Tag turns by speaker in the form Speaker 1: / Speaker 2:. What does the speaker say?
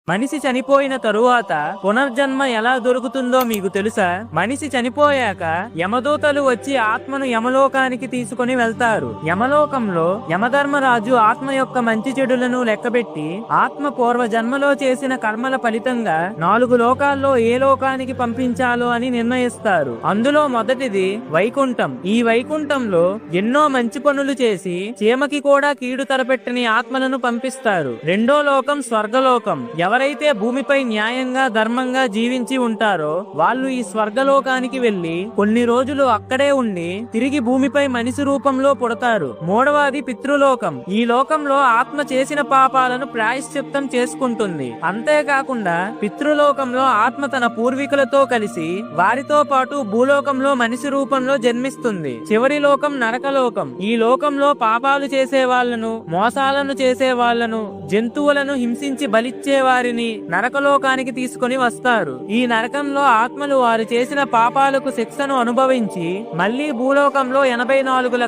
Speaker 1: మనిషి చనిపోయిన తరువాత పునర్జన్మ ఎలా దొరుకుతుందో మీకు తెలుసా? మనిషి చనిపోయాక యమదూతలు వచ్చి ఆత్మను యమలోకానికి తీసుకొని వెళ్తారు. యమలోకంలో యమధర్మరాజు ఆత్మ యొక్క మంచి చెడులను లెక్కబెట్టి ఆత్మ పూర్వ జన్మలో చేసిన కర్మల ఫలితంగా 4 లోకాల్లో ఏ లోకానికి పంపించాలో అని నిర్ణయిస్తారు. అందులో మొదటిది వైకుంఠం. ఈ వైకుంఠంలో ఎన్నో మంచి పనులు చేసి చీమకి కూడా కీడు తలపెట్టని ఆత్మలను పంపిస్తారు. రెండో లోకం స్వర్గలోకం. ఎవరైతే భూమిపై న్యాయంగా ధర్మంగా జీవించి ఉంటారో వాళ్ళు ఈ స్వర్గలోకానికి వెళ్లి కొన్ని రోజులు అక్కడే ఉండి తిరిగి భూమిపై మనిషి రూపంలో పుడతారు. మూడవది పితృలోకం. ఈ లోకంలో ఆత్మ చేసిన పాపాలను ప్రాయశ్చిత్తం చేసుకుంటుంది. అంతేకాకుండా పితృలోకంలో ఆత్మ తన పూర్వీకులతో కలిసి వారితో పాటు భూలోకంలో మనిషి రూపంలో జన్మిస్తుంది. చివరి లోకం నరకలోకం. ఈ లోకంలో పాపాలు చేసే వాళ్లను, మోసాలను చేసే వాళ్లను, జంతువులను హింసించి బలిచ్చే వారిని నరకలోకానికి తీసుకొని వస్తారు. ఈ నరకంలో ఆత్మలు వారు చేసిన పాపాలకు శిక్షను అనుభవించి మళ్లీ భూలోకంలో 84 లక్షల